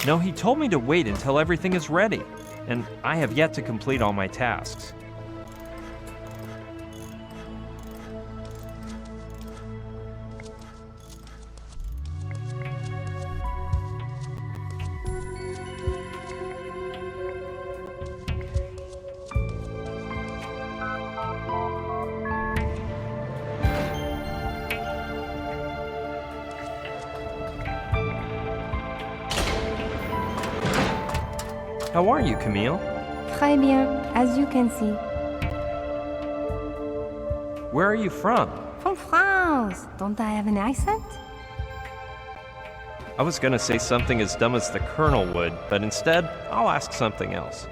No, he told me to wait until everything is ready, and I have yet to complete all my tasks. How are you, Camille? Très bien, as you can see. Where are you from? From France. Don't I have an accent? I was gonna say something as dumb as the Colonel would, but instead, I'll ask something else.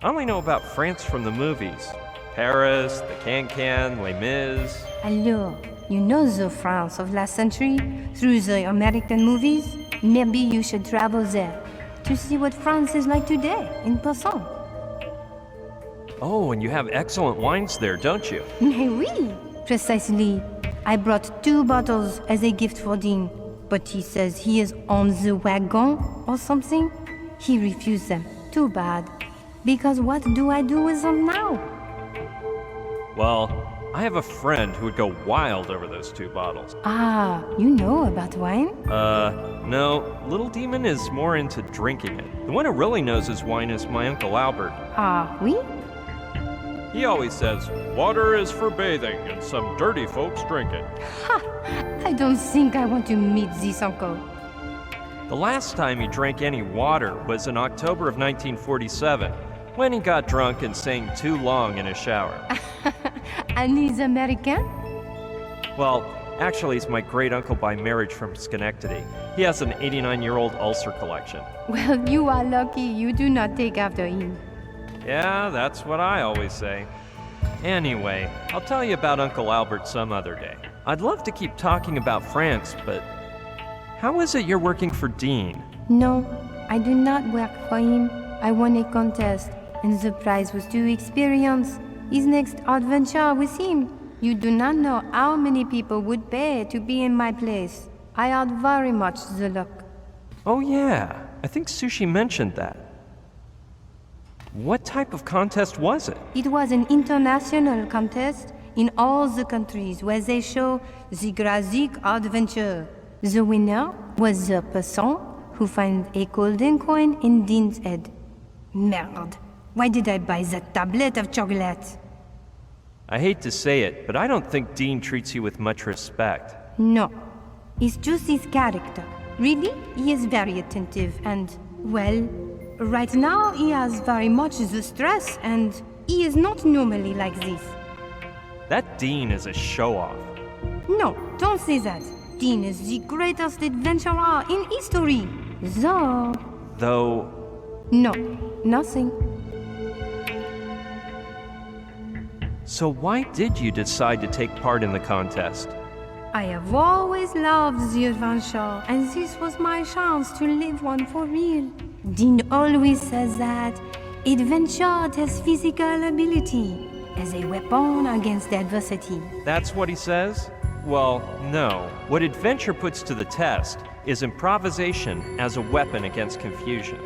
I only know about France from the movies. Paris, the Can-Can, Les Mis. Alors, you know the France of last century through the American movies? Maybe you should travel there to see what France is like today in person. Oh, and you have excellent wines there, don't you? Mais oui, precisely. I brought 2 bottles as a gift for Dean, but he says he is on the wagon or something. He refused them. Too bad. Because what do I do with them now? Well, I have a friend who would go wild over those 2 bottles. Ah, you know about wine? No, Little Demon is more into drinking it. The one who really knows his wine is my Uncle Albert. Ah, oui? He always says, water is for bathing, and some dirty folks drink it. Ha! I don't think I want to meet this uncle. The last time he drank any water was in October of 1947, when he got drunk and sang too long in his shower. And he's American? Well, actually, he's my great-uncle by marriage from Schenectady. He has an 89-year-old ulcer collection. Well, you are lucky you do not take after him. Yeah, that's what I always say. Anyway, I'll tell you about Uncle Albert some other day. I'd love to keep talking about France, but how is it you're working for Dean? No, I do not work for him. I won a contest, and the prize was to experience his next adventure with him. You do not know how many people would pay to be in my place. I had very much the luck. Oh yeah, I think Sushi mentioned that. What type of contest was it? It was an international contest in all the countries where they show the graphic adventure. The winner was the person who found a golden coin in Dean's head. Merde, why did I buy that tablet of chocolate? I hate to say it, but I don't think Dean treats you with much respect. No, it's just his character. Really, he is very attentive and, well, right now he has very much the stress and he is not normally like this. That Dean is a show-off. No, don't say that. Dean is the greatest adventurer in history. Though... No, nothing. So why did you decide to take part in the contest? I have always loved the adventure, and this was my chance to live one for real. Dean always says that adventure has physical ability as a weapon against adversity. That's what he says? Well, no. What adventure puts to the test is improvisation as a weapon against confusion.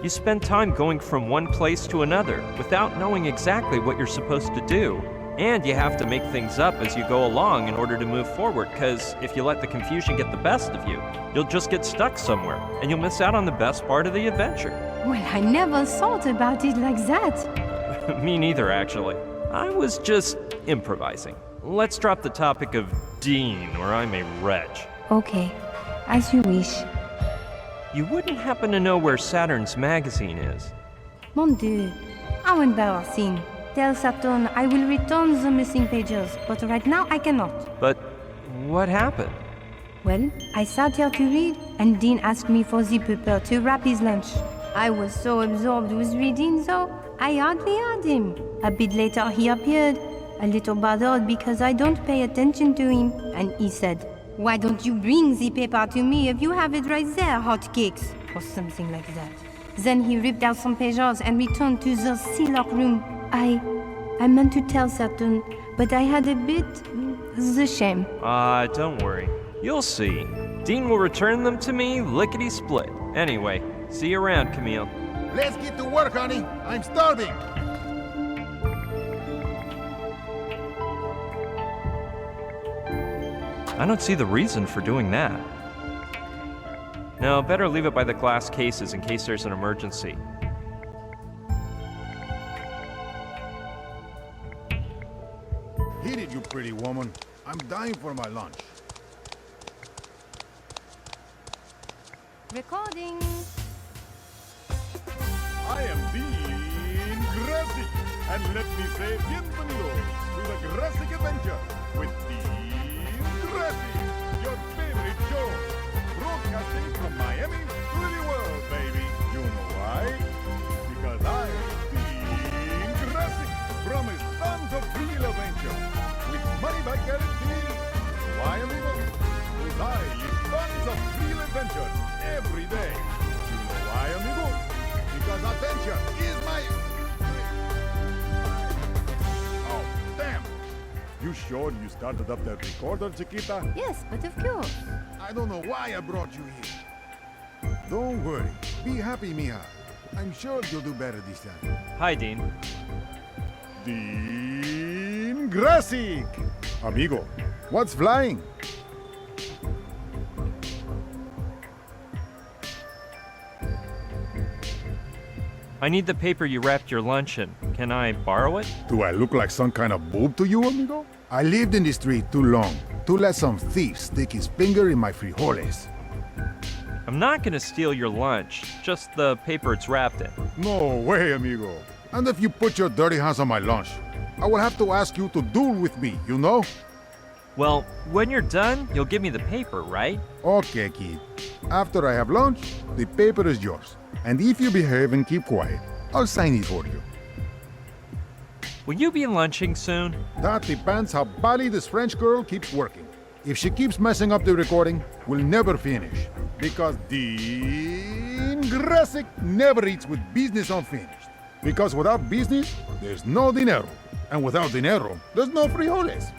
You spend time going from one place to another without knowing exactly what you're supposed to do. And you have to make things up as you go along in order to move forward, because if you let the confusion get the best of you, you'll just get stuck somewhere, and you'll miss out on the best part of the adventure. Well, I never thought about it like that. Me neither, actually. I was just improvising. Let's drop the topic of Dean, or I'm a wretch. Okay, as you wish. You wouldn't happen to know where Saturn's magazine is? Mon Dieu, how embarrassing. Tell Saturn I will return the missing pages, but right now I cannot. But what happened? Well, I sat here to read, and Dean asked me for the paper to wrap his lunch. I was so absorbed with reading, though, I hardly heard him. A bit later he appeared, a little bothered because I don't pay attention to him, and he said, "Why don't you bring the paper to me if you have it right there, hotcakes?" or something like that. Then he ripped out some pages and returned to the sea-lock room. I meant to tell Saturn, but I had a bit the shame. Don't worry. You'll see. Dean will return them to me lickety-split. Anyway, see you around, Camille. Let's get to work, honey. I'm starving. I don't see the reason for doing that. No, better leave it by the glass cases in case there's an emergency. Hit it, you pretty woman. I'm dying for my lunch. Recording. I am Dean Grassic, and let me say bienvenidos to the Grassic Adventure with Dean Grassic, your favorite show, broadcasting from Miami to the world, baby. You know why? Because I, Dean Grassic, promise tons of real adventure with money back guarantee. Why, amigo? Because I live tons of real adventures every day. You know why, amigo? Because adventure is my... Oh, damn! You sure you started up that recorder, Chiquita? Yes, but of course. I don't know why I brought you here. Don't worry. Be happy, mija. I'm sure you'll do better this time. Hi, Dean. Dean Grassic! Amigo, what's flying? I need the paper you wrapped your lunch in. Can I borrow it? Do I look like some kind of boob to you, amigo? I lived in the street too long to let some thief stick his finger in my frijoles. I'm not gonna steal your lunch, just the paper it's wrapped in. No way, amigo. And if you put your dirty hands on my lunch, I will have to ask you to duel with me, you know? Well, when you're done, you'll give me the paper, right? Okay, kid. After I have lunch, the paper is yours. And if you behave and keep quiet, I'll sign it for you. Will you be lunching soon? That depends how badly this French girl keeps working. If she keeps messing up the recording, we'll never finish. Because Dean Grassic never eats with business unfinished. Because without business, there's no dinero. And without dinero, there's no frijoles.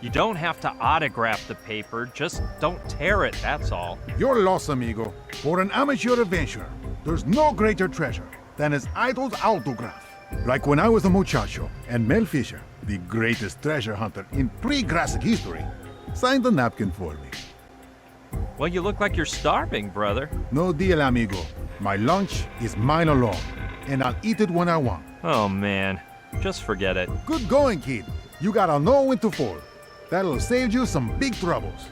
You don't have to autograph the paper, just don't tear it, that's all. You're lost, amigo. For an amateur adventurer, there's no greater treasure than his idol's autograph. Like when I was a muchacho, and Mel Fisher, the greatest treasure hunter in pre-Grassic history, signed a napkin for me. Well, you look like you're starving, brother. No deal, amigo. My lunch is mine alone, and I'll eat it when I want. Oh, man. Just forget it. Good going, kid. You gotta know when to fold. That'll save you some big troubles.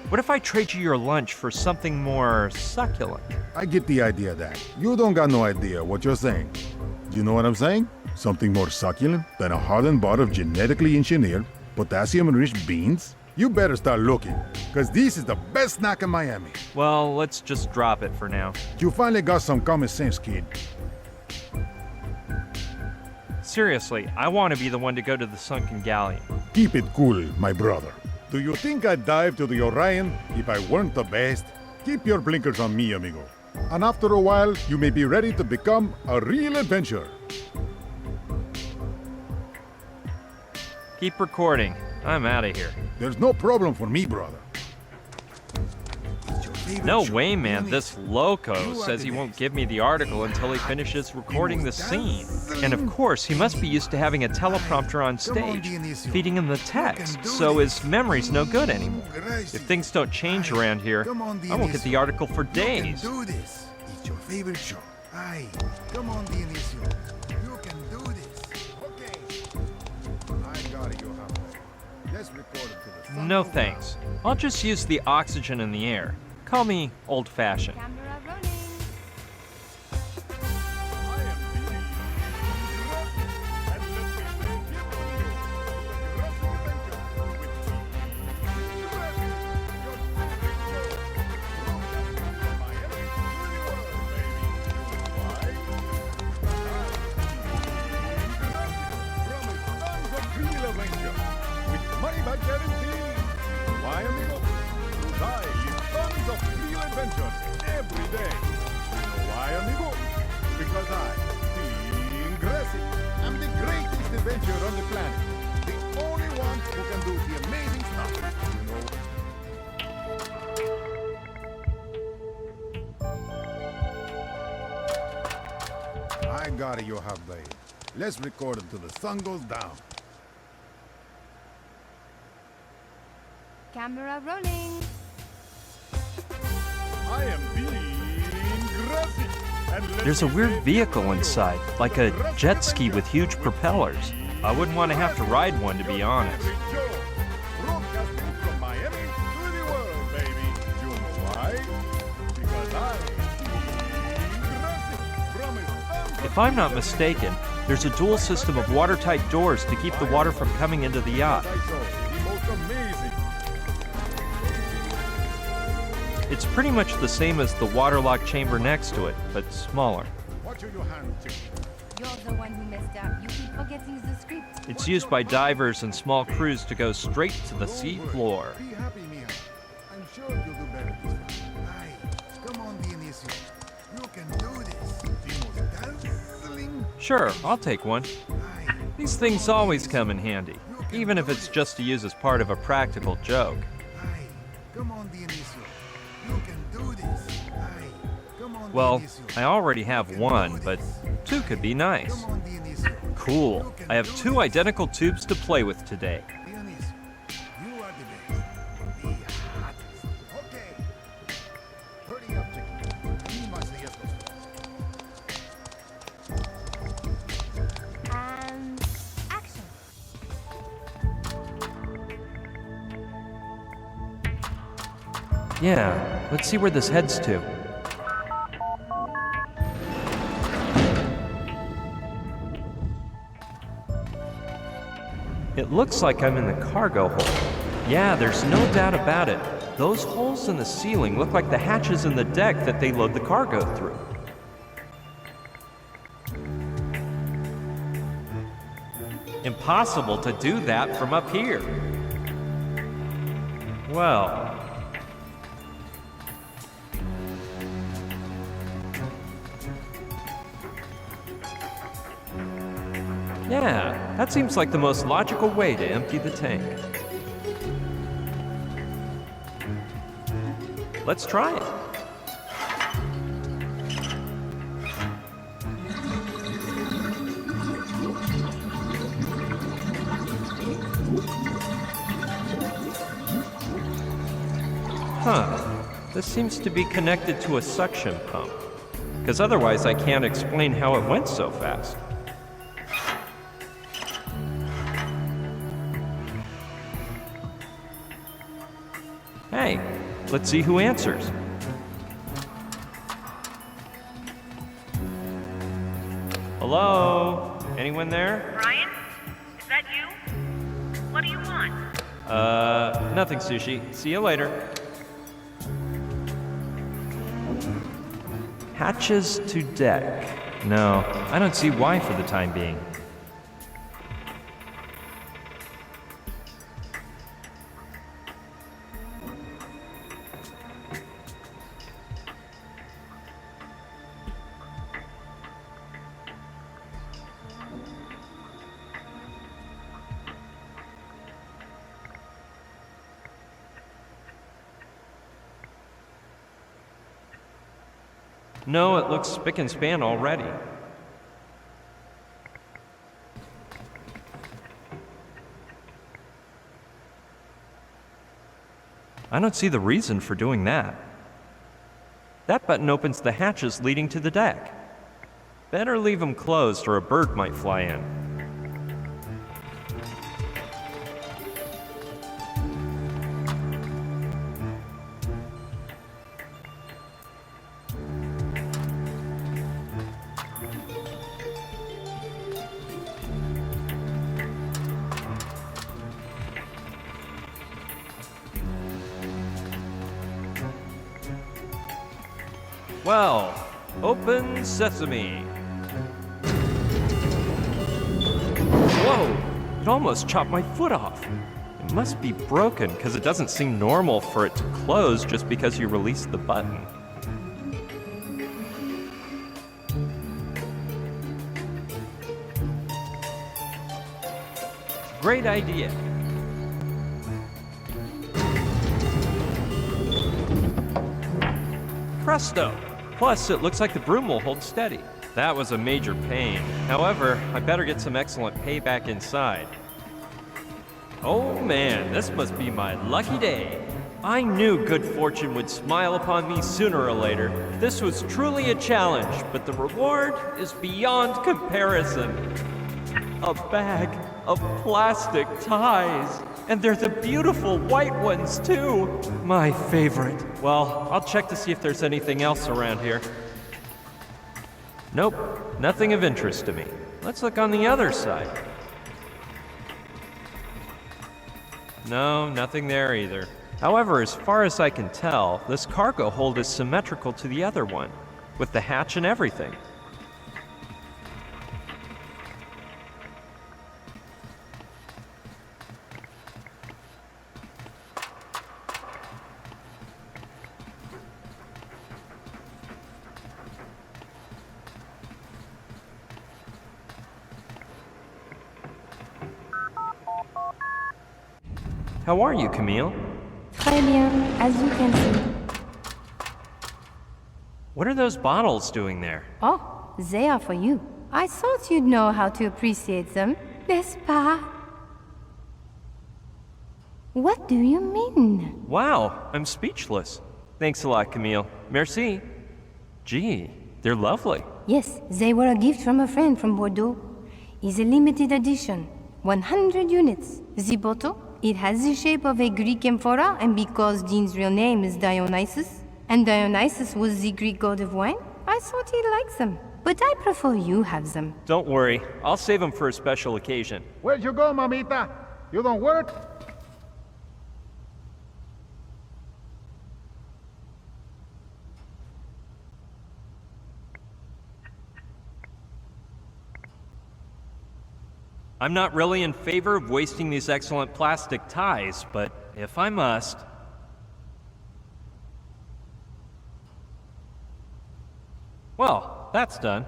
What if I trade you your lunch for something more succulent? I get the idea that you don't got no idea what you're saying. You know what I'm saying? Something more succulent than a hardened bar of genetically engineered, potassium-enriched beans? You better start looking, because this is the best snack in Miami. Well, let's just drop it for now. You finally got some common sense, kid. Seriously, I want to be the one to go to the sunken galleon. Keep it cool, my brother. Do you think I'd dive to the Orion if I weren't the best? Keep your blinkers on me, amigo. And after a while, you may be ready to become a real adventurer. Keep recording. I'm out of here. There's no problem for me, brother. No way, man. This loco says he won't give me the article until he finishes recording the scene. And of course, he must be used to having a teleprompter on stage, feeding him the text, so his memory's no good anymore. If things don't change around here, I won't get the article for days. You can do this. It's your favorite show. Aye. Come on, Dionisio. You can do this. Okay. I got it, Johan. Let's record it to the sun. No thanks. I'll just use the oxygen in the air. Call me old-fashioned. Camera running. Money back guarantee. Why, amigo? Because I live tons of real adventures every day. You know why, amigo? Because I, Dean Grassic, am the greatest adventurer on the planet. The only one who can do the amazing stuff. You know. cigar you have there. Let's record until the sun goes down. Camera rolling. I am Dean Grassy. And let There's a me weird say vehicle bienvenidos inside, to like the a Grassy jet ski with Adventure. huge propellers. I wouldn't want to have to ride one, to be honest. Broadcasting from Miami to the world, baby. You know why? Because I, Dean Grassy, promise If I'm not mistaken, there's a dual system of watertight doors to keep the water from coming into the yacht. I saw the most amazing. It's pretty much the same as the waterlock chamber next to it, but smaller. Watch your hand, chick. You're the one who messed up. You keep forgetting the script. It's used by divers and small crews to go straight to the sea floor. Be happy, Mia. I'm sure you'll do better this time. Aye. Come on, Dionisio. You can do this. The most dazzling. Sure, I'll take one. Aye. These things always come in handy, even if it's just to use as part of a practical joke. Aye. Come on, Dionisio. You can do this. Aye. Come on, Well, Dionisio. I already have one, but two could be nice. Come on, Dionisio. Cool. I have two identical tubes to play with today. Dionisio, you are the best. The hottest. Okay. Hurry up, chicky. Be más de estos. And action. Yeah, let's see where this heads to. It looks like I'm in the cargo hold. Yeah, there's no doubt about it. Those holes in the ceiling look like the hatches in the deck that they load the cargo through. Impossible to do that from up here. Well, yeah, that seems like the most logical way to empty the tank. Let's try it. Huh, this seems to be connected to a suction pump, because otherwise I can't explain how it went so fast. Hey, let's see who answers. Hello? Anyone there? Brian? Is that you? What do you want? Nothing, Sushi. See you later. Hatches to deck. No, I don't see why for the time being. No, it looks spick and span already. I don't see the reason for doing that. That button opens the hatches leading to the deck. Better leave them closed or a bird might fly in. Well, open sesame. Whoa, it almost chopped my foot off. It must be broken because it doesn't seem normal for it to close just because you release the button. Great idea. Presto! Plus, it looks like the broom will hold steady. That was a major pain. However, I better get some excellent payback inside. Oh man, this must be my lucky day. I knew good fortune would smile upon me sooner or later. This was truly a challenge, but the reward is beyond comparison. A bag of plastic ties. And they're the beautiful white ones, too. My favorite. Well, I'll check to see if there's anything else around here. Nope, nothing of interest to me. Let's look on the other side. No, nothing there either. However, as far as I can tell, this cargo hold is symmetrical to the other one, with the hatch and everything. How are you, Camille? Très bien, as you can see. What are those bottles doing there? Oh, they are for you. I thought you'd know how to appreciate them, n'est-ce pas? What do you mean? Wow, I'm speechless. Thanks a lot, Camille. Merci. Gee, they're lovely. Yes, they were a gift from a friend from Bordeaux. It's a limited edition, 100 units. The bottle, it has the shape of a Greek amphora, and because Dean's real name is Dionysus, and Dionysus was the Greek god of wine, I thought he'd like them. But I prefer you have them. Don't worry, I'll save them for a special occasion. Where'd you go, mamita? You don't work? I'm not really in favor of wasting these excellent plastic ties, but if I must... Well, that's done.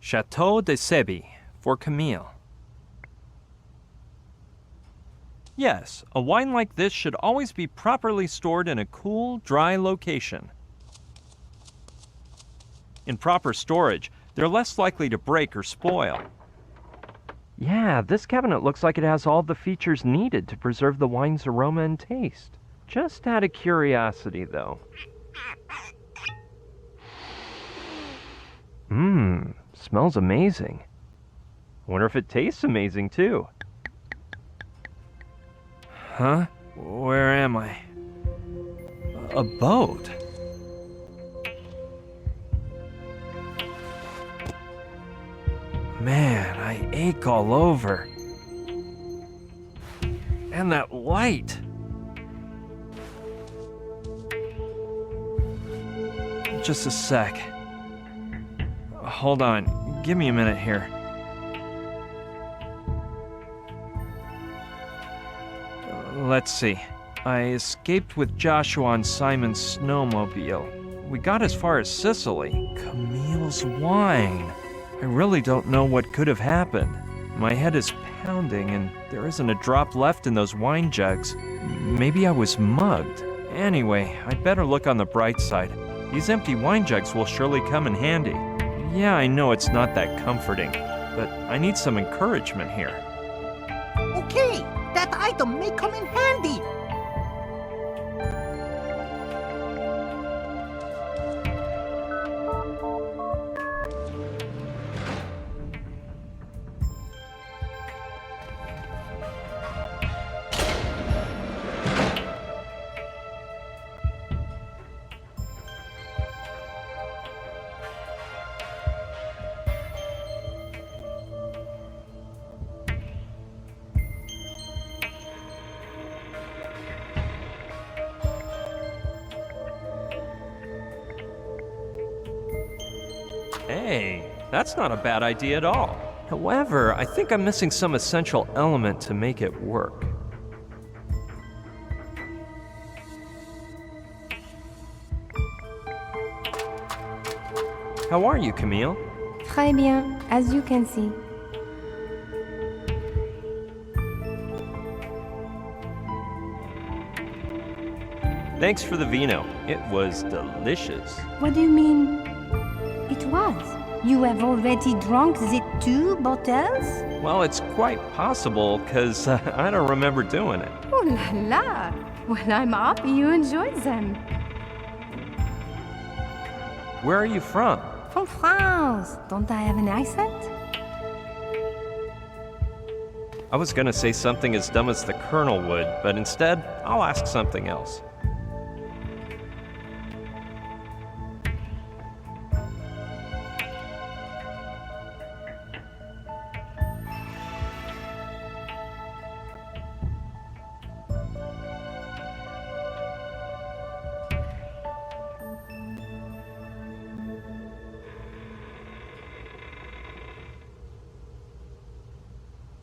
Chateau de Sebi, for Camille. Yes, a wine like this should always be properly stored in a cool, dry location. In proper storage, they're less likely to break or spoil. Yeah, this cabinet looks like it has all the features needed to preserve the wine's aroma and taste. Just out of curiosity, though. Smells amazing. Wonder if it tastes amazing, too. Huh? Where am I? A boat? Man, I ache all over. And that light. Just a sec. Hold on. Give me a minute here. Let's see. I escaped with Joshua on Simon's snowmobile. We got as far as Sicily. Camille's wine. I really don't know what could have happened. My head is pounding and there isn't a drop left in those wine jugs. Maybe I was mugged. Anyway, I'd better look on the bright side. These empty wine jugs will surely come in handy. Yeah, I know it's not that comforting, but I need some encouragement here. Okay, that item may come in handy. Hey, that's not a bad idea at all. However, I think I'm missing some essential element to make it work. How are you, Camille? Très bien, as you can see. Thanks for the vino. It was delicious. What do you mean? It was. You have already drunk the 2 bottles? Well, it's quite possible, because I don't remember doing it. Oh la la! Well, I'm happy you enjoyed them. Where are you from? From France. Don't I have an accent? I was gonna say something as dumb as the Colonel would, but instead, I'll ask something else.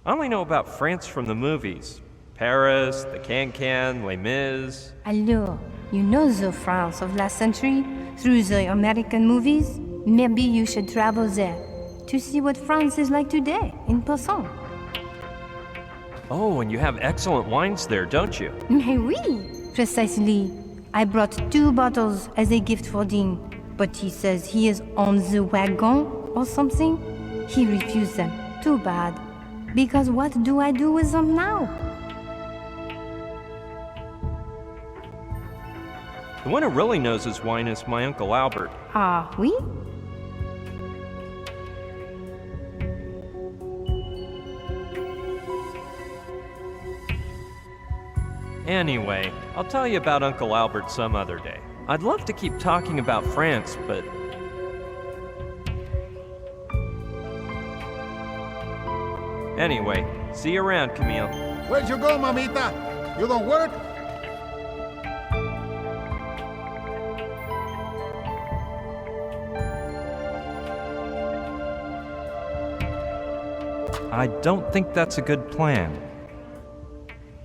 I only know about France from the movies. Paris, the Can-Can, Les Mis. Alors, you know the France of last century through the American movies? Maybe you should travel there to see what France is like today in person. Oh, and you have excellent wines there, don't you? Mais oui, precisely. I brought 2 bottles as a gift for Dean, but he says he is on the wagon or something. He refused them. Too bad. Because what do I do with them now? The one who really knows his wine is my Uncle Albert. Ah, oui? Anyway, I'll tell you about Uncle Albert some other day. I'd love to keep talking about France, but... Anyway, see you around, Camille. Where'd you go, mamita? You don't work? I don't think that's a good plan.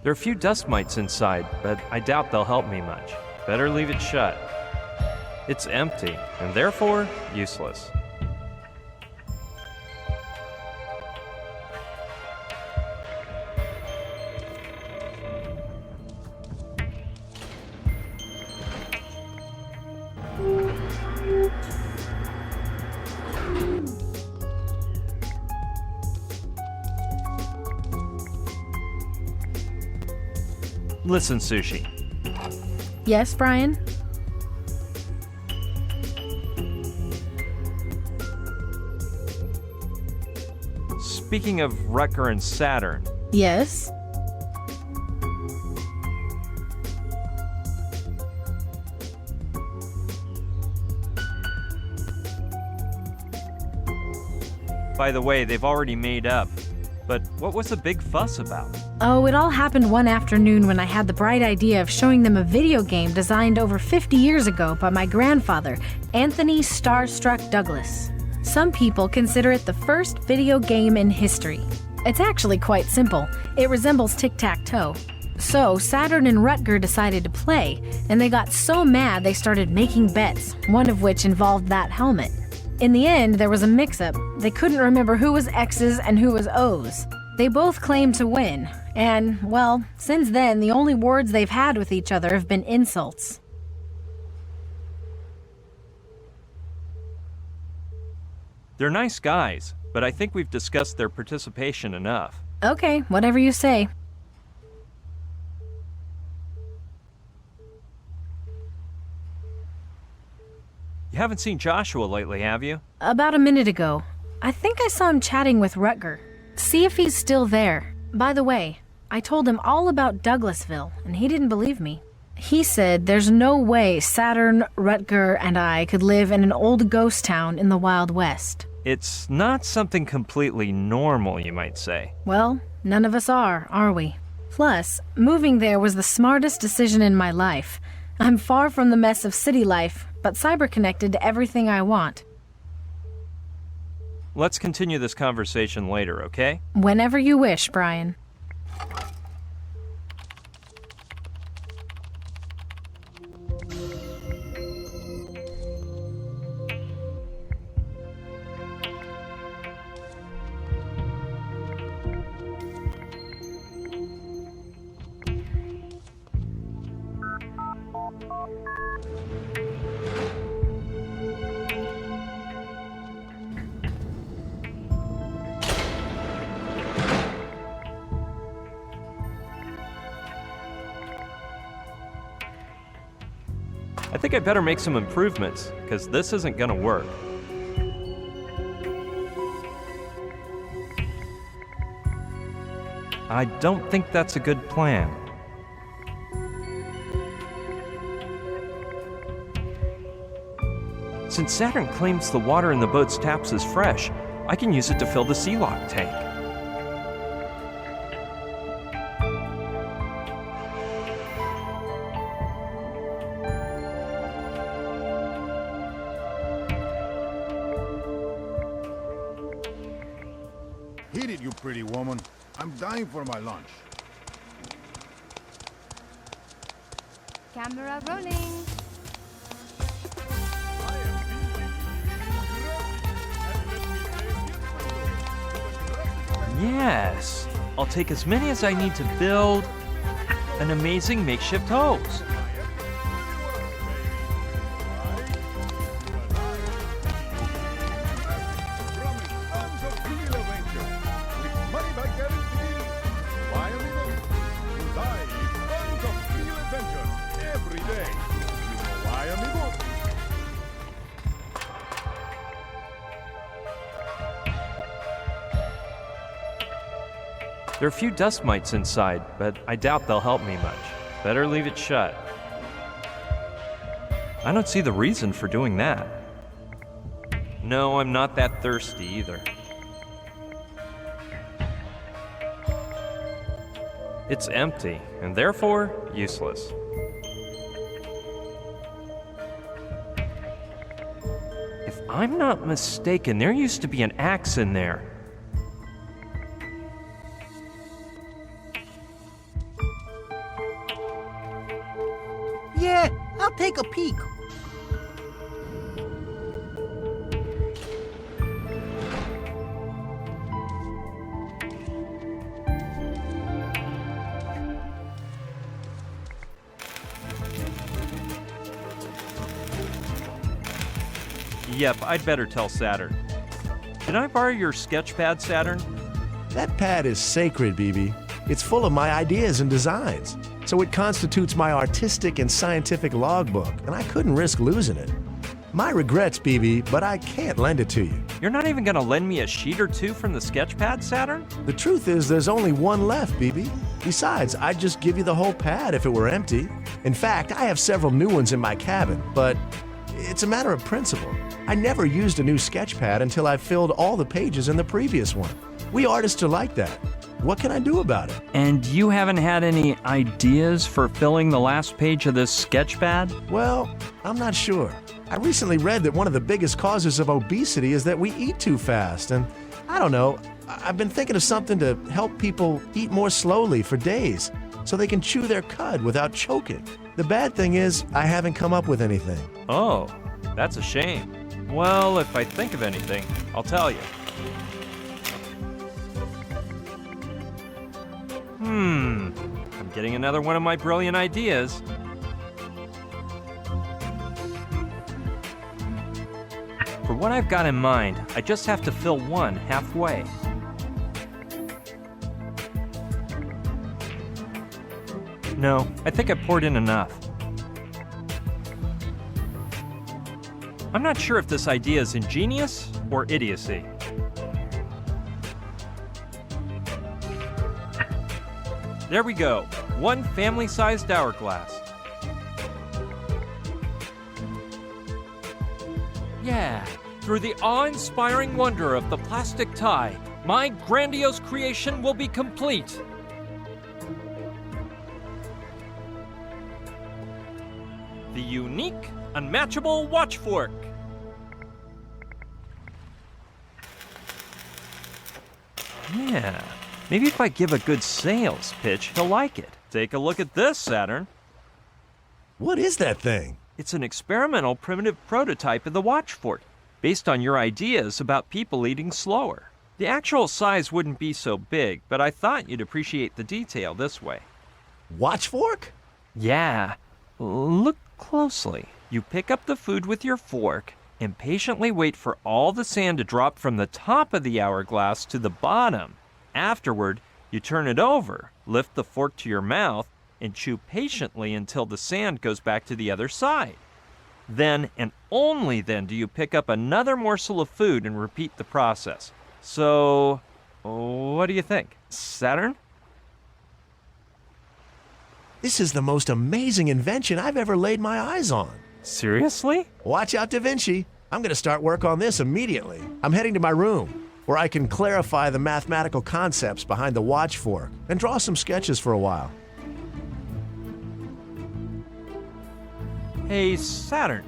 There are a few dust mites inside, but I doubt they'll help me much. Better leave it shut. It's empty, and therefore, useless. Listen, Sushi. Yes, Brian? Speaking of Rutger and Saturn, Yes? by the way, they've already made up. But what was the big fuss about? Oh, it all happened one afternoon when I had the bright idea of showing them a video game designed over 50 years ago by my grandfather, Anthony Starstruck Douglas. Some people consider it the first video game in history. It's actually quite simple. It resembles tic-tac-toe. So Saturn and Rutger decided to play, and they got so mad they started making bets, one of which involved that helmet. In the end, there was a mix-up. They couldn't remember who was X's and who was O's. They both claimed to win, and, well, since then, the only words they've had with each other have been insults. They're nice guys, but I think we've discussed their participation enough. Okay, whatever you say. You haven't seen Joshua lately, have you? About a minute ago. I think I saw him chatting with Rutger. See if he's still there. By the way, I told him all about Douglasville, and he didn't believe me. He said there's no way Saturn, Rutger, and I could live in an old ghost town in the Wild West. It's not something completely normal, you might say. Well, none of us are we? Plus, moving there was the smartest decision in my life. I'm far from the mess of city life, but cyber-connected to everything I want. let's continue this conversation later, okay? Whenever you wish, Brian. I think I better make some improvements, because this isn't gonna work. I don't think that's a good plan. Since Saturn claims the water in the boat's taps is fresh, I can use it to fill the sea lock tank. Hit it, you pretty woman. I'm dying for my lunch. Camera rolling. I am busy. Yes! I'll take as many as I need to build an amazing makeshift hose. There are a few dust mites inside, but I doubt they'll help me much. Better leave it shut. I don't see the reason for doing that. No, I'm not that thirsty either. It's empty, and therefore useless. If I'm not mistaken, there used to be an axe in there. Yeah, I'll take a peek. Yep, I'd better tell Saturn. Can I borrow your sketch pad, Saturn? That pad is sacred, BB. It's full of my ideas and designs. So it constitutes my artistic and scientific logbook, and I couldn't risk losing it. My regrets, BB, but I can't lend it to you. You're not even gonna lend me a sheet or two from the sketch pad, Saturn? The truth is there's only one left, BB. Besides, I'd just give you the whole pad if it were empty. In fact, I have several new ones in my cabin, but it's a matter of principle. I never used a new sketch pad until I filled all the pages in the previous one. We artists are like that. What can I do about it? And you haven't had any ideas for filling the last page of this sketch pad? Well, I'm not sure. I recently read that one of the biggest causes of obesity is that we eat too fast, and I don't know, I've been thinking of something to help people eat more slowly for days so they can chew their cud without choking. The bad thing is, I haven't come up with anything. Oh, that's a shame. Well, if I think of anything, I'll tell you. I'm getting another one of my brilliant ideas. For what I've got in mind, I just have to fill one halfway. No, I think I poured in enough. I'm not sure if this idea is ingenious or idiocy. There we go, one family-sized hourglass. Yeah, through the awe-inspiring wonder of the plastic tie, my grandiose creation will be complete. The unique, unmatchable watch fork. Yeah, maybe if I give a good sales pitch, he'll like it. Take a look at this, Saturn. What is that thing? It's an experimental primitive prototype of the watch fork, based on your ideas about people eating slower. The actual size wouldn't be so big, but I thought you'd appreciate the detail this way. Watch fork? Yeah, look closely. You pick up the food with your fork and patiently wait for all the sand to drop from the top of the hourglass to the bottom. Afterward, you turn it over, lift the fork to your mouth, and chew patiently until the sand goes back to the other side. Then, and only then, do you pick up another morsel of food and repeat the process. So, what do you think? Saturn? This is the most amazing invention I've ever laid my eyes on. Seriously? Watch out, Da Vinci. I'm going to start work on this immediately. I'm heading to my room, where I can clarify the mathematical concepts behind the watch fork and draw some sketches for a while. Hey, Saturn,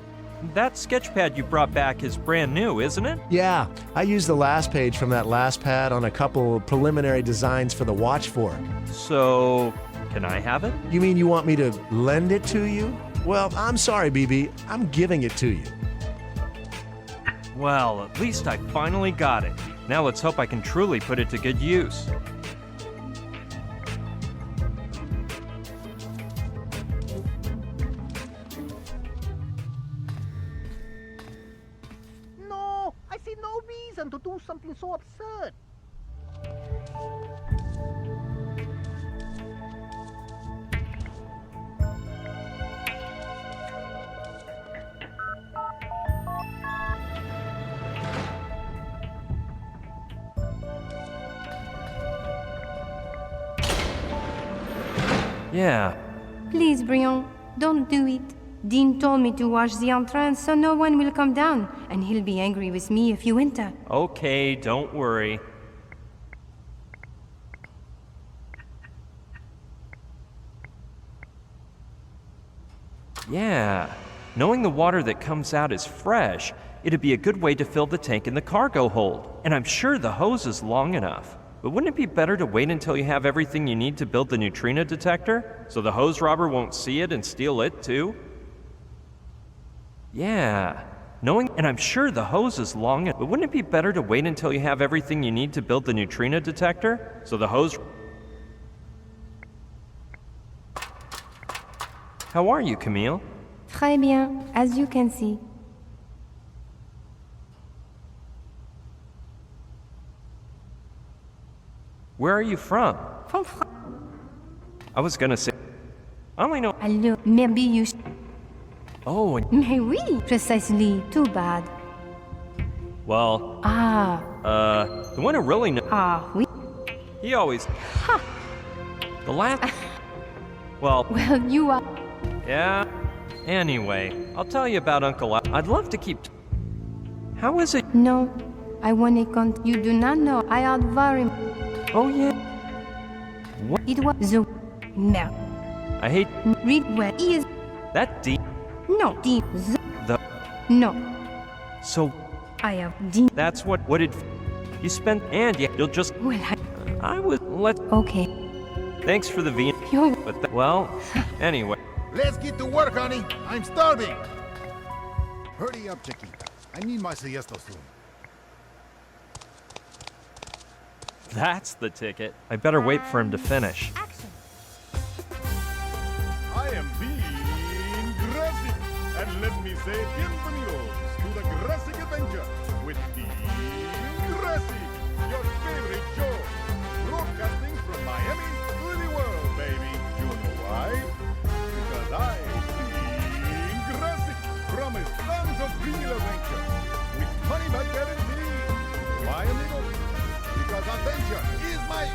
that sketchpad you brought back is brand new, isn't it? Yeah, I used the last page from that last pad on a couple preliminary designs for the watch fork. So, can I have it? You mean you want me to lend it to you? Well, I'm sorry, BB. I'm giving it to you. Well, at least I finally got it. Now let's hope I can truly put it to good use. No, I see no reason to do something so absurd. Yeah, Please, Brion, don't do it. Dean told me to watch the entrance so no one will come down, and he'll be angry with me if you enter. okay, don't worry. Yeah, knowing the water that comes out is fresh, it'd be a good way to fill the tank in the cargo hold. And I'm sure the hose is long enough. But wouldn't it be better to wait until you have everything you need to build the neutrino detector? So the hose robber won't see it and steal it too? Yeah, and I'm sure the hose is long, but wouldn't it be better to wait until you have everything you need to build the neutrino detector? So the hose... How are you, Camille? Très bien, as you can see. Where are you from? From France. I was gonna say... I only know... Alors, maybe you Oh, and... Mais oui, precisely. Too bad. Well, Ah, the one who really knows... oui. He always... The last... Well, Well, you are... yeah. Anyway, I'll tell you about Uncle I'd love to keep... How is it? No, I want to you do not know. I are very... Oh, yeah. It was the... No. I hate Read where he is... that D... No, the... The... No, So, I have the... that's what did... You spent... And yeah, you'll just... Well, I was... okay. Thanks for the V... You... But well, anyway. Let's get to work, honey. I'm starving. Hurry up, Chiquita. I need my siesta soon. That's the ticket. I better wait for him to finish. I am being Grassic, and let me say bienvenidos to the Grassic Adventure with Dean Grassic, your favorite show, broadcasting from Miami to the world, baby. You know why? Because I, Dean Grassic, promise tons of real adventure with money back guarantee. Why, amigos? Because adventure is my...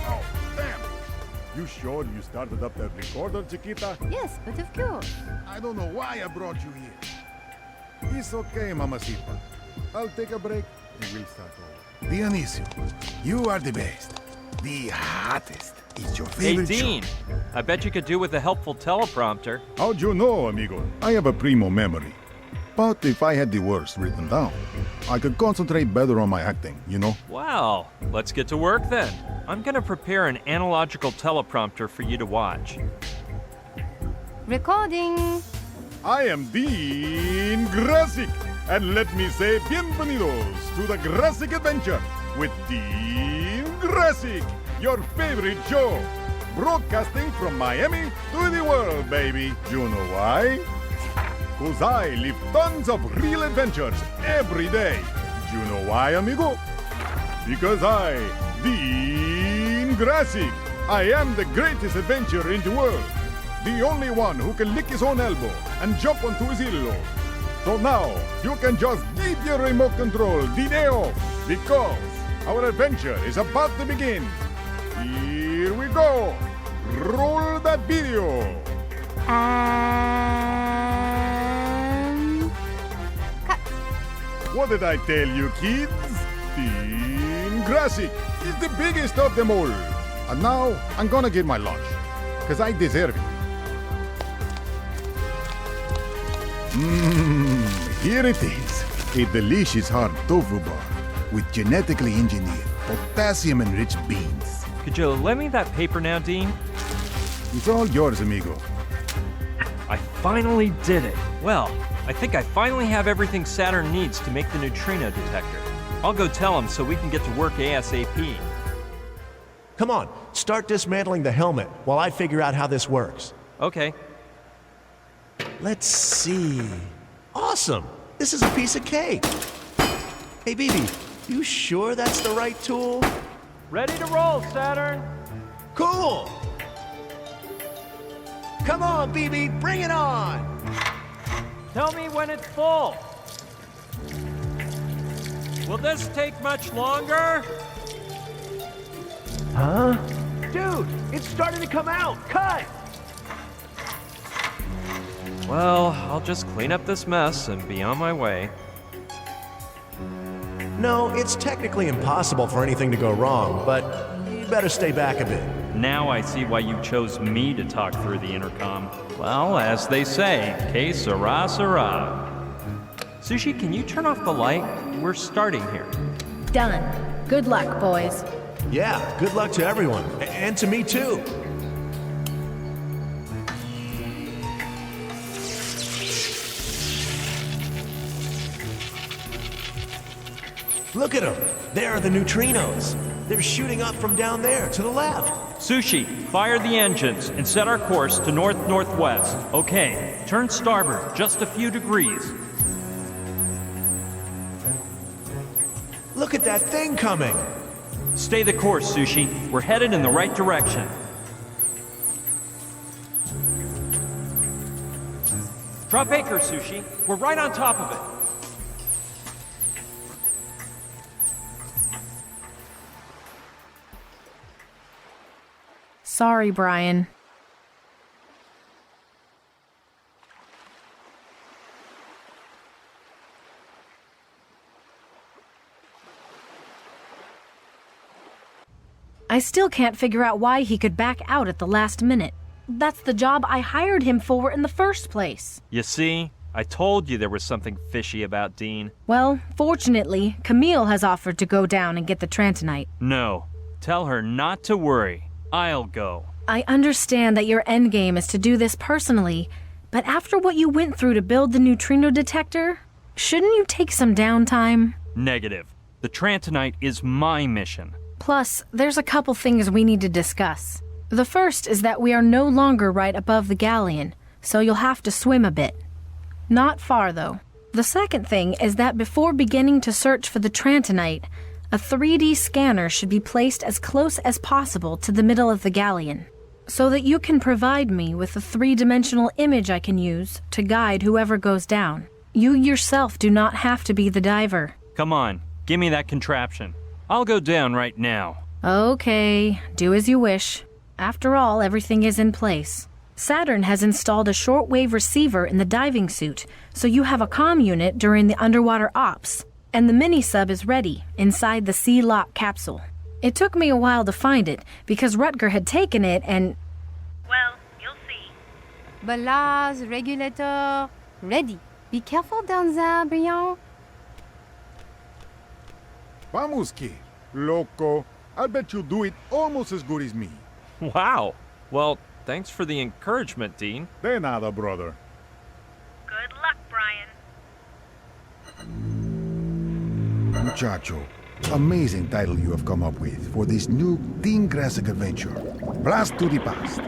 Oh, damn! You sure you started up that recorder, Chiquita? Yes, but of course. I don't know why I brought you here. It's okay, Mamacita. I'll take a break and we'll start over. Dionisio, you are the best. The hottest. It's your Hey, favorite Dean. show. I bet you could do with a helpful teleprompter. How'd you know, amigo? I have a primo memory. But if I had the words written down, I could concentrate better on my acting, you know? Well, let's get to work then. I'm gonna prepare an analogical teleprompter for you to watch. Recording. I am Dean Grasic, and let me say bienvenidos to the Grasic Adventure with Dean Grasic, your favorite show. Broadcasting from Miami to the world, baby. You know why? 'Cause I live tons of real adventures every day. You know why, amigo? Because I, Dean Grasic, I am the greatest adventurer in the world. The only one who can lick his own elbow and jump onto his hilo. So now, you can just give your remote control the day off, because our adventure is about to begin. Here we go. Roll that video. Cut. What did I tell you, kids? Dean Grasic is the biggest of them all. And now, I'm gonna get my lunch, because I deserve it. Here it is. A delicious hard tofu bar with genetically engineered, potassium-enriched beans. Could you lend me that paper now, Dean? It's all yours, amigo. I finally did it. Well, I think I finally have everything Saturn needs to make the neutrino detector. I'll go tell him so we can get to work ASAP. Come on, start dismantling the helmet while I figure out how this works. Okay. Let's see. Awesome! This is a piece of cake. Hey, BB, you sure that's the right tool? Ready to roll, Saturn! Cool! Come on, BB, bring it on! Tell me when it's full. Will this take much longer? Huh? Dude, it's starting to come out! Cut! Well, I'll just clean up this mess and be on my way. No, it's technically impossible for anything to go wrong, but you better stay back a bit. Now I see why you chose me to talk through the intercom. Well, as they say, que sera, sera. Sushi, can you turn off the light? We're starting here. Done. Good luck, boys. Yeah, good luck to everyone, and to me too. Look at them. There are the neutrinos. They're shooting up from down there to the left. Sushi, fire the engines and set our course to north-northwest. Okay, turn starboard just a few degrees. Look at that thing coming. Stay the course, Sushi. We're headed in the right direction. Drop anchor, Sushi. We're right on top of it. Sorry, Brian. I still can't figure out why he could back out at the last minute. That's the job I hired him for in the first place. You see? I told you there was something fishy about Dean. Well, fortunately, Camille has offered to go down and get the Trantonite. No. Tell her not to worry. I'll go. I understand that your endgame is to do this personally, but after what you went through to build the neutrino detector, shouldn't you take some downtime? Negative. The Trantonite is my mission. Plus, there's a couple things we need to discuss. The first is that we are no longer right above the galleon, so you'll have to swim a bit. Not far, though. The second thing is that before beginning to search for the Trantonite, a 3D scanner should be placed as close as possible to the middle of the galleon, so that you can provide me with a 3-dimensional image I can use to guide whoever goes down. You yourself do not have to be the diver. Come on, give me that contraption. I'll go down right now. Okay, do as you wish. After all, everything is in place. Saturn has installed a shortwave receiver in the diving suit, so you have a comm unit during the underwater ops. And the mini-sub is ready, inside the C-Lock capsule. It took me a while to find it, because Rutger had taken it and... Well, you'll see. Ballast, regulator, ready. Be careful down there, Brian. Vamos, kid. Loco. I'll bet you do it almost as good as me. Wow. Well, thanks for the encouragement, Dean. De nada, brother. Good luck, Brian. Muchacho, amazing title you have come up with for this new Teen Classic adventure. Blast to the past.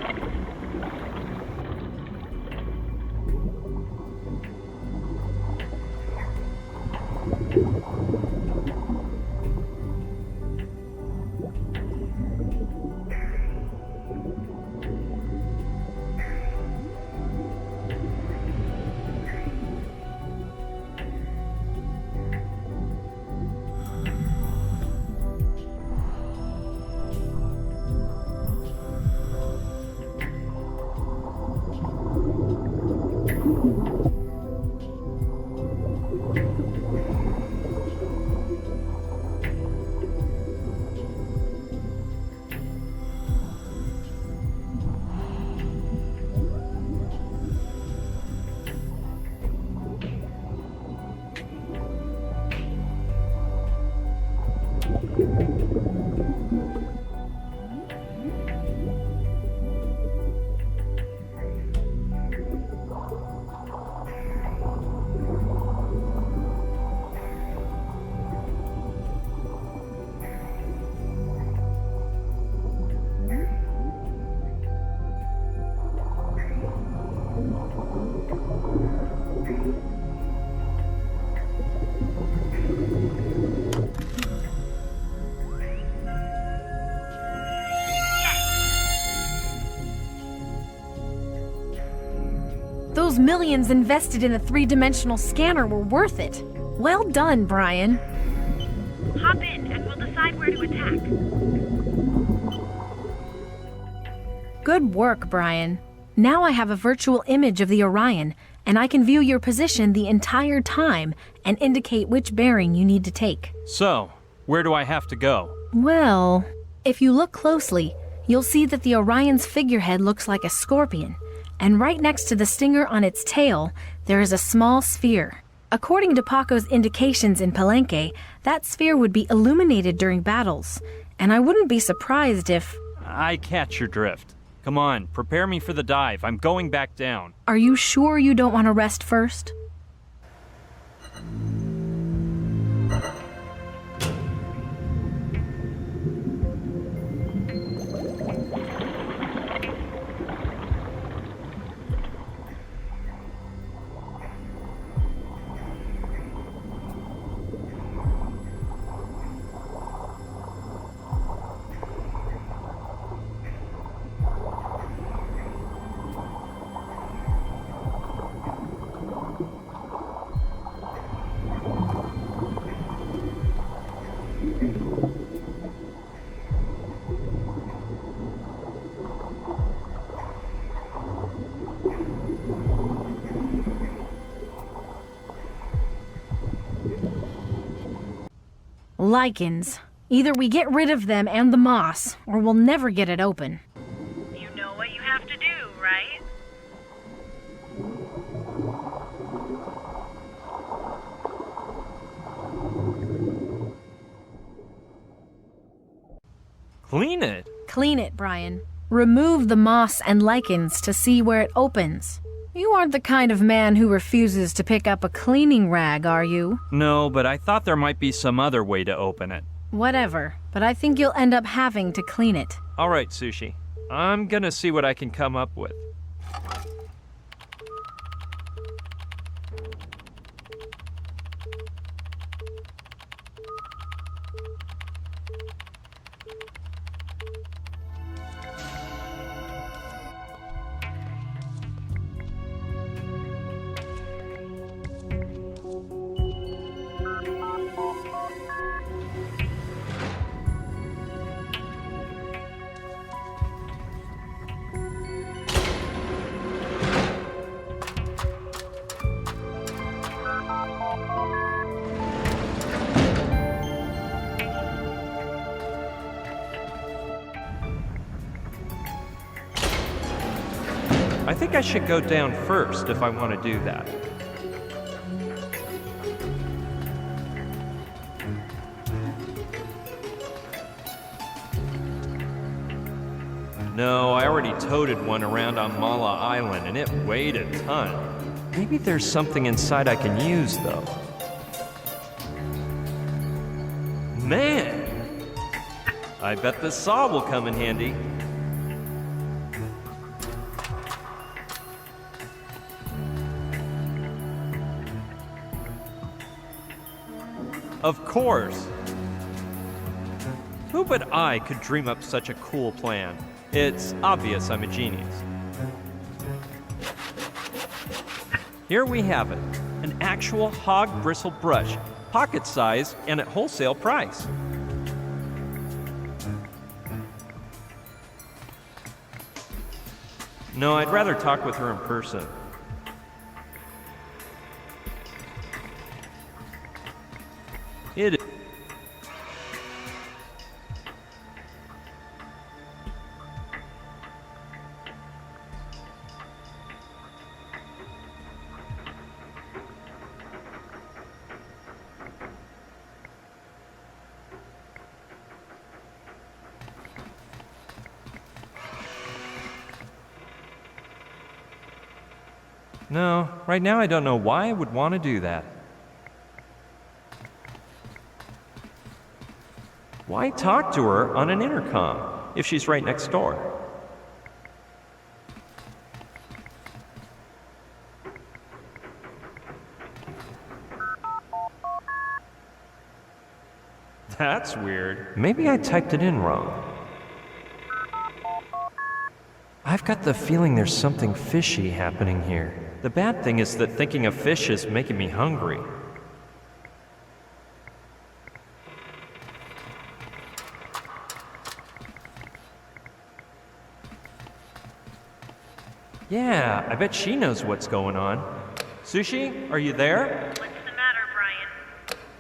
Those millions invested in a three-dimensional scanner were worth it. Well done, Brian. Hop in and we'll decide where to attack. Good work, Brian. Now I have a virtual image of the Orion, and I can view your position the entire time and indicate which bearing you need to take. So, where do I have to go? Well, if you look closely, you'll see that the Orion's figurehead looks like a scorpion, and right next to the stinger on its tail, there is a small sphere. According to Paco's indications in Palenque, that sphere would be illuminated during battles, and I wouldn't be surprised if... I catch your drift. Come on, prepare me for the dive. I'm going back down. Are you sure you don't want to rest first? Lichens. Either we get rid of them and the moss, or we'll never get it open. You know what you have to do, right? Clean it. Clean it, Brian. Remove the moss and lichens to see where it opens. You aren't the kind of man who refuses to pick up a cleaning rag, are you? No, but I thought there might be some other way to open it. Whatever, but I think you'll end up having to clean it. All right, Sushi. I'm gonna see what I can come up with. I think I should go down first if I want to do that. No, I already toted one around on Mala Island, and it weighed a ton. Maybe there's something inside I can use, though. Man! I bet this saw will come in handy. Of course! Who but I could dream up such a cool plan? It's obvious I'm a genius. Here we have it, an actual hog bristle brush, pocket size and at wholesale price. No, I'd rather talk with her in person. It is. No, right now I don't know why I would want to do that. Why talk to her on an intercom if she's right next door? That's weird. Maybe I typed it in wrong. I've got the feeling there's something fishy happening here. The bad thing is that thinking of fish is making me hungry. Yeah, I bet she knows what's going on. Sushi, are you there? What's the matter, Brian?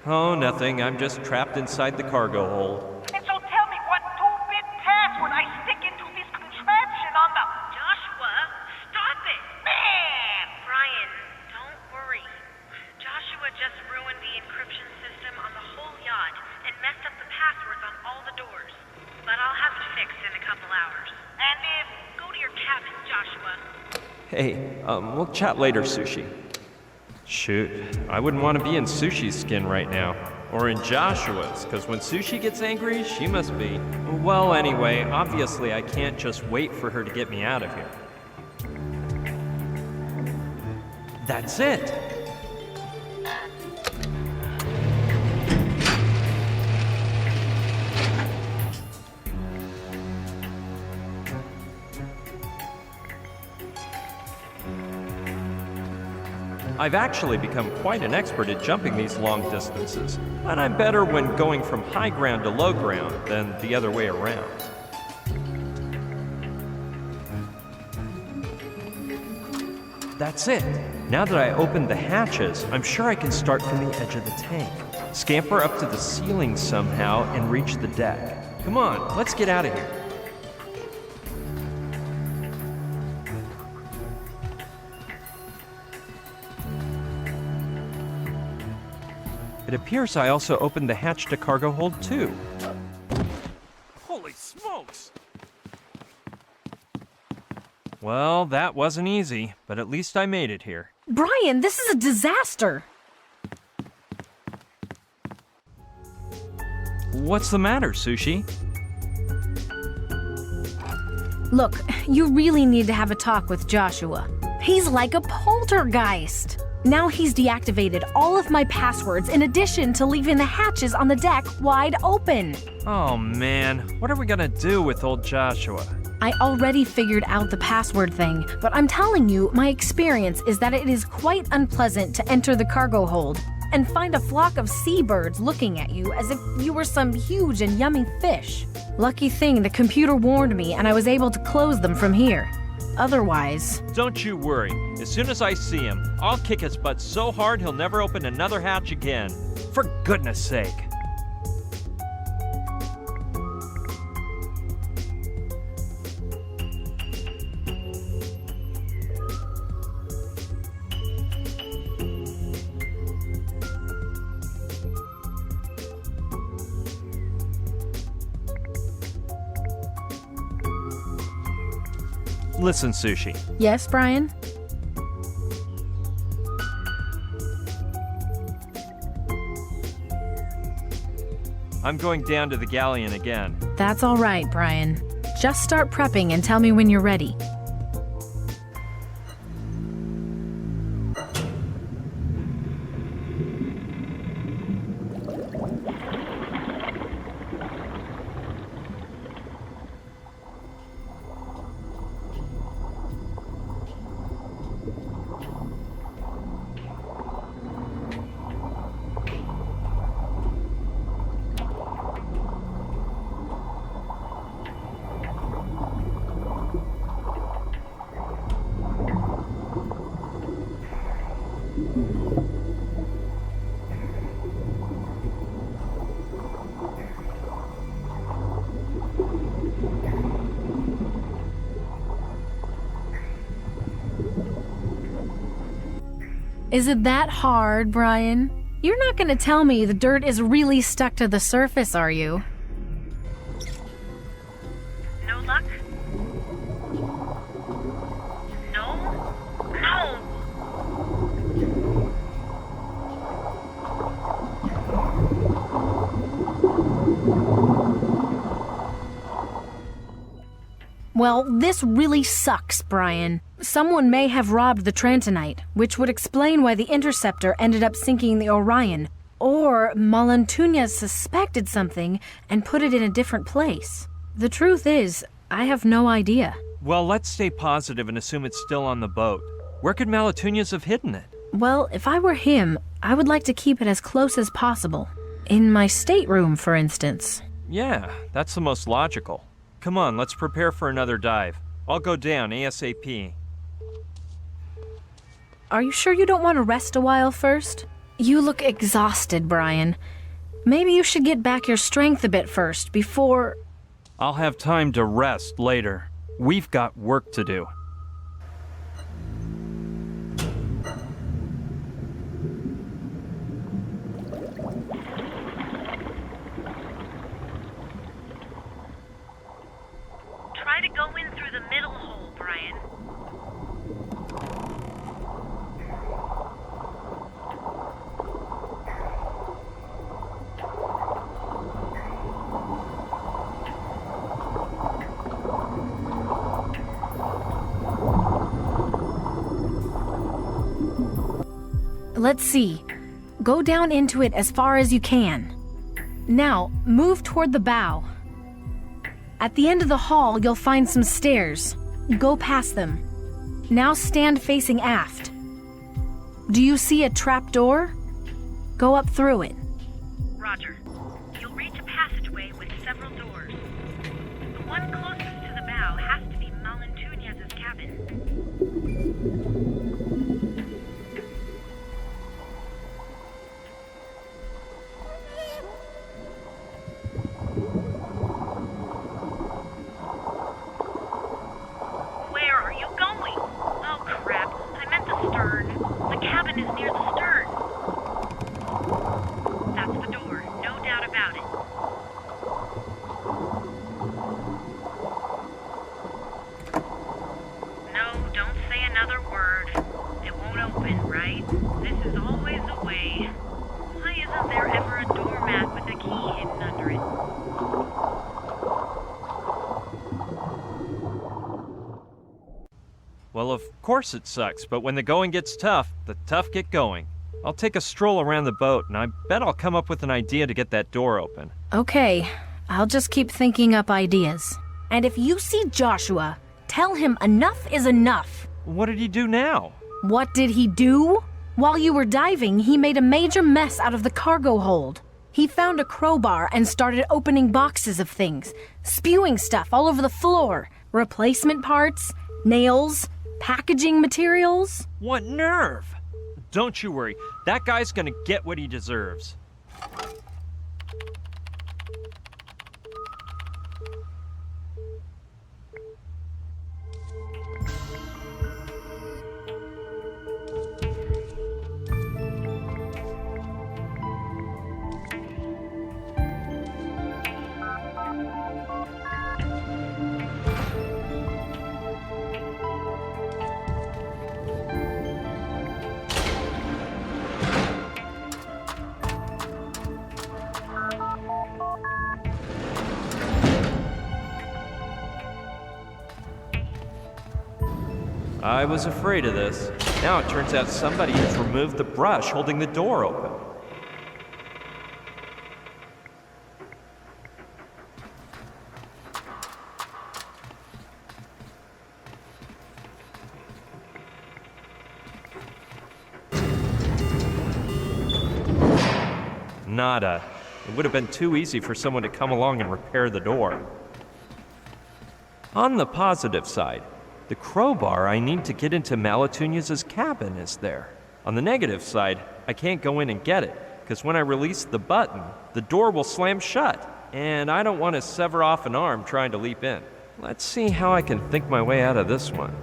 Oh, nothing. I'm just trapped inside the cargo hold. And so tell me what 2-bit password I stick into this contraption on the... Joshua, stop it! Man! Brian, don't worry. Joshua just ruined the encryption system on the whole yacht and messed up the passwords on all the doors. But I'll have it fixed in a couple hours. And if... Go to your cabin, Joshua. Hey, we'll chat later, Sushi. Shoot, I wouldn't want to be in Sushi's skin right now. Or in Joshua's, because when Sushi gets angry, she must be. Well, anyway, obviously I can't just wait for her to get me out of here. That's it! I've actually become quite an expert at jumping these long distances, but I'm better when going from high ground to low ground than the other way around. That's it. Now that I opened the hatches, I'm sure I can start from the edge of the tank, scamper up to the ceiling somehow, and reach the deck. Come on, let's get out of here. It appears I also opened the hatch to cargo hold too. Holy smokes! Well, that wasn't easy, but at least I made it here. Brian, this is a disaster. What's the matter, Sushi? Look, you really need to have a talk with Joshua. He's like a poltergeist. Now he's deactivated all of my passwords in addition to leaving the hatches on the deck wide open. Oh man, what are we gonna do with old Joshua? I already figured out the password thing, but I'm telling you, my experience is that it is quite unpleasant to enter the cargo hold and find a flock of seabirds looking at you as if you were some huge and yummy fish. Lucky thing the computer warned me and I was able to close them from here. Otherwise... Don't you worry. As soon as I see him, I'll kick his butt so hard he'll never open another hatch again. For goodness sake. Listen, Sushi. Yes, Brian? I'm going down to the galleon again. That's all right, Brian. Just start prepping and tell me when you're ready. Is it that hard, Brian? You're not gonna tell me the dirt is really stuck to the surface, are you? No luck? No? No! Well, this really sucks, Brian. Someone may have robbed the Trantonite, which would explain why the Interceptor ended up sinking the Orion. Or Malantuñas suspected something and put it in a different place. The truth is, I have no idea. Well, let's stay positive and assume it's still on the boat. Where could Malantuñas have hidden it? Well, if I were him, I would like to keep it as close as possible. In my stateroom, for instance. Yeah, that's the most logical. Come on, let's prepare for another dive. I'll go down ASAP. Are you sure you don't want to rest a while first? You look exhausted, Brian. Maybe you should get back your strength a bit first, before... I'll have time to rest later. We've got work to do. Try to go in through the middle hole, Brian. Let's see. Go down into it as far as you can. Now, move toward the bow. At the end of the hall, you'll find some stairs. Go past them. Now stand facing aft. Do you see a trap door? Go up through it. Roger. You'll reach a passageway with several doors. The one closest to the bow has to be Malantuñas' cabin. Where are you going? Oh crap, I meant the stern. The cabin is near the stern. That's the door, no doubt about it. No, don't say another word. It won't open, right? This is always the way. Why isn't there ever a doormat with a key hidden under it? Well, of course it sucks, but when the going gets tough, the tough get going. I'll take a stroll around the boat, and I bet I'll come up with an idea to get that door open. Okay, I'll just keep thinking up ideas. And if you see Joshua, tell him enough is enough. What did he do now? What did he do? While you were diving, he made a major mess out of the cargo hold. He found a crowbar and started opening boxes of things, spewing stuff all over the floor. Replacement parts, nails, packaging materials. What nerve! Don't you worry, that guy's gonna get what he deserves. I was afraid of this. Now it turns out somebody has removed the brush holding the door open. Nada. It would have been too easy for someone to come along and repair the door. On the positive side, the crowbar I need to get into Malatunia's cabin is there. On the negative side, I can't go in and get it, because when I release the button, the door will slam shut, and I don't want to sever off an arm trying to leap in. Let's see how I can think my way out of this one.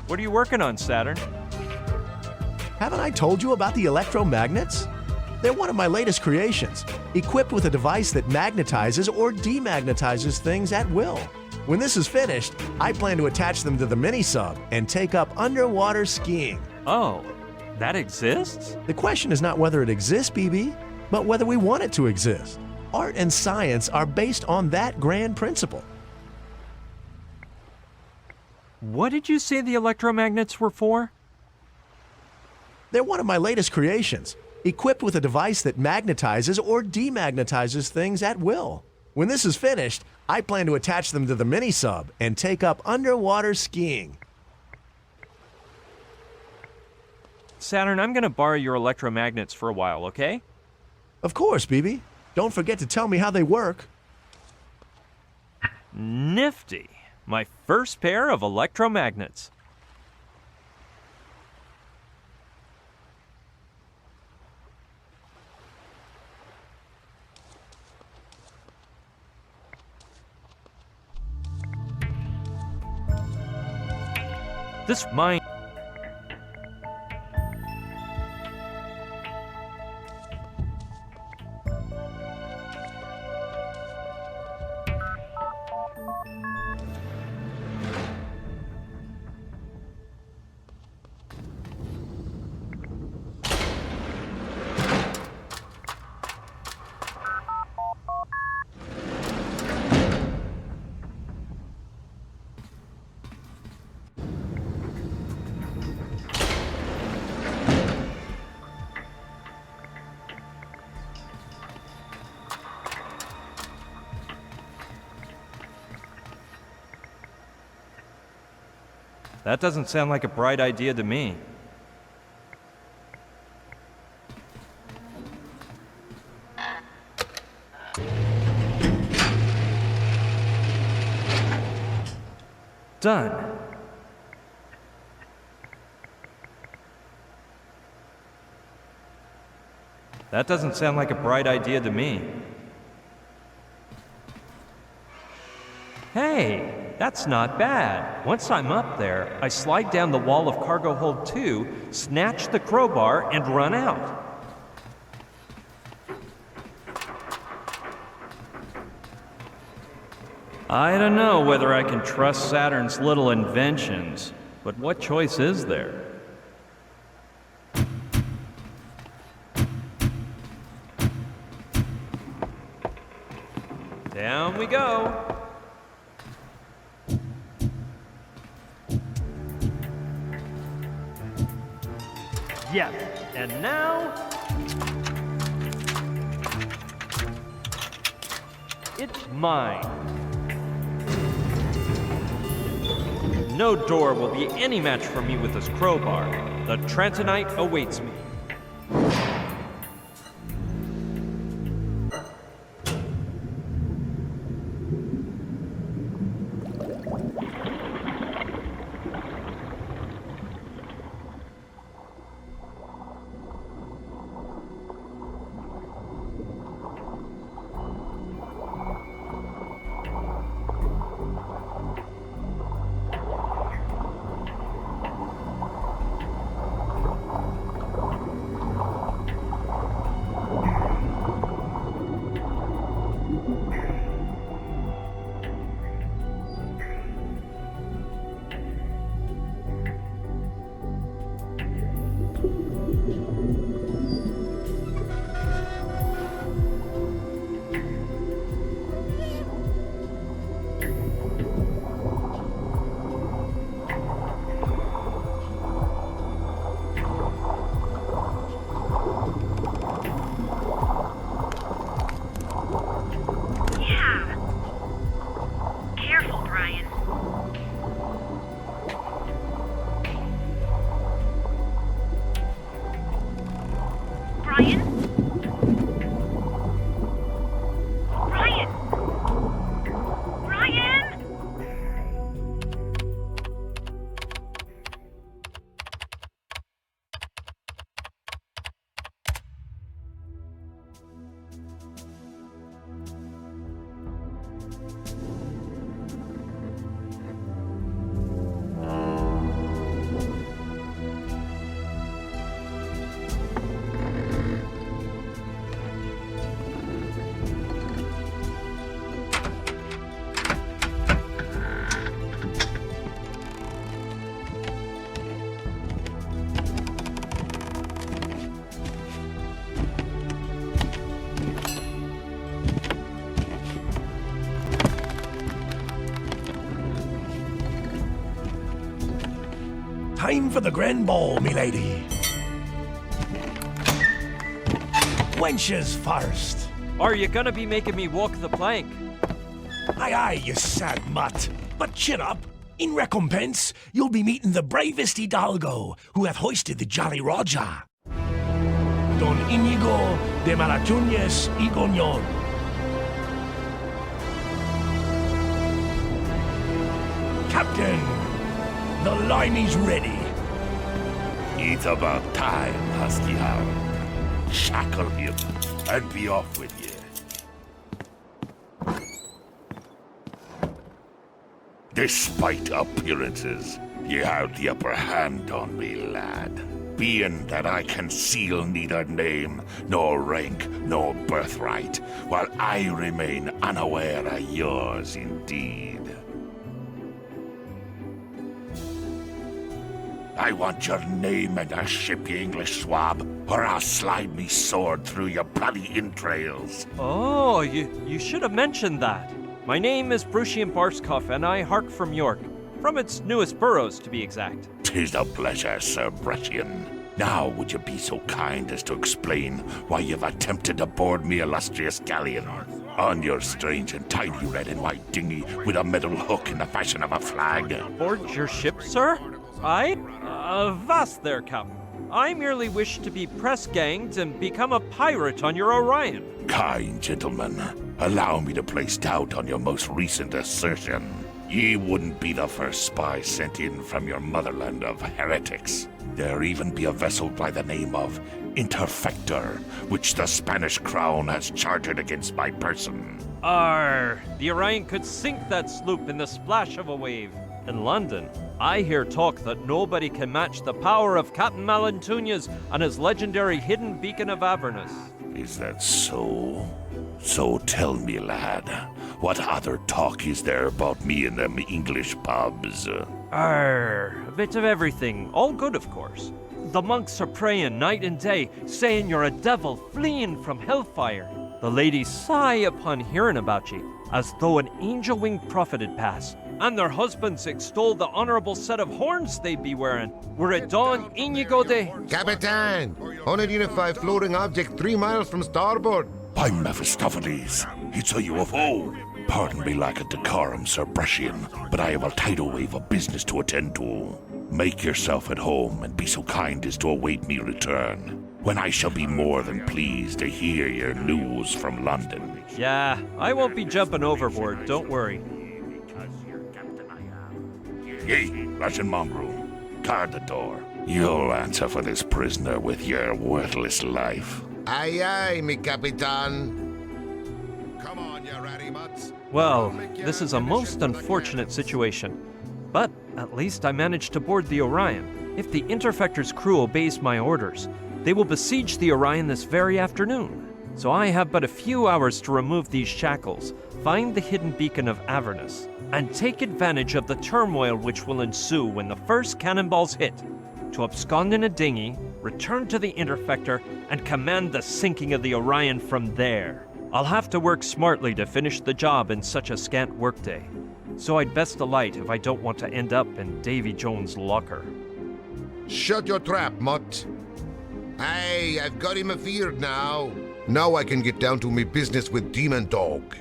What are you working on, Saturn? Haven't I told you about the electromagnets? They're one of my latest creations, equipped with a device that magnetizes or demagnetizes things at will. When this is finished, I plan to attach them to the mini-sub and take up underwater skiing. Oh, that exists? The question is not whether it exists, BB, but whether we want it to exist. Art and science are based on that grand principle. What did you say the electromagnets were for? They're one of my latest creations, equipped with a device that magnetizes or demagnetizes things at will. When this is finished, I plan to attach them to the mini-sub and take up underwater skiing. Saturn, I'm gonna borrow your electromagnets for a while, okay? Of course, BB. Don't forget to tell me how they work. Nifty. My first pair of electromagnets. This mine. That doesn't sound like a bright idea to me. Done. That doesn't sound like a bright idea to me. Hey! That's not bad. Once I'm up there, I slide down the wall of cargo hold 2, snatch the crowbar, and run out. I don't know whether I can trust Saturn's little inventions, but what choice is there? Down we go. Yes, and now it's mine. No door will be any match for me with this crowbar. The Trantonite awaits me. Ryan? Ryan? Ryan? Time for the grand ball, milady. Wenches first. Are you gonna be making me walk the plank? Aye, aye, you sad mutt. But chin up. In recompense, you'll be meeting the bravest hidalgo who hath hoisted the Jolly Roger. Don Inigo de Malatuñez y Goñón. Captain, the limey's ready. It's about time, Husky Hound. Shackle him and be off with you. Despite appearances, you have the upper hand on me, lad. Being that I conceal neither name, nor rank, nor birthright, while I remain unaware of yours indeed. I want your name and your ship, you English swab, or I'll slide me sword through your bloody entrails. Oh, you should have mentioned that. My name is Brucian Barskov, and I hark from York. From its newest boroughs, to be exact. 'Tis a pleasure, Sir Brettian. Now would you be so kind as to explain why you've attempted to board me illustrious galleon on your strange and tiny red and white dinghy with a metal hook in the fashion of a flag? Board your ship, sir? Avast there, Captain. I merely wish to be press-ganged and become a pirate on your Orion. Kind gentlemen, allow me to place doubt on your most recent assertion. Ye wouldn't be the first spy sent in from your motherland of heretics. There even be a vessel by the name of Interfector, which the Spanish crown has chartered against my person. Arr, the Orion could sink that sloop in the splash of a wave. In London, I hear talk that nobody can match the power of Captain Malantuñas and his legendary hidden beacon of Avernus. Is that so? So tell me, lad, what other talk is there about me in them English pubs? Arr, a bit of everything. All good, of course. The monks are praying night and day, saying you're a devil fleeing from hellfire. The ladies sigh upon hearing about ye, as though an angel-winged prophet had passed. And their husbands extol the honorable set of horns they'd be wearing, were it Don Inigo de... Capitan! Unidentified floating object 3 miles from starboard. By Mephistopheles, it's a UFO. Pardon me lack of decorum, Sir Brettian, but I have a tidal wave of business to attend to. Make yourself at home and be so kind as to await me return, when I shall be more than pleased to hear your news from London. Yeah, I won't be jumping overboard, don't worry. Yea, Russian mongrel, guard the door. You'll answer for this prisoner with your worthless life. Aye, aye, mi Capitan. Come on, you ratty mutts. Well, this is a most unfortunate situation. But at least I managed to board the Orion. If the Interfector's crew obeys my orders, they will besiege the Orion this very afternoon. So I have but a few hours to remove these shackles, find the hidden beacon of Avernus, and take advantage of the turmoil which will ensue when the first cannonballs hit, to abscond in a dinghy, return to the Interfector, and command the sinking of the Orion from there. I'll have to work smartly to finish the job in such a scant workday, so I'd best alight if I don't want to end up in Davy Jones' locker. Shut your trap, mutt. Aye, I've got him afeared now. Now I can get down to me business with Demon Dog.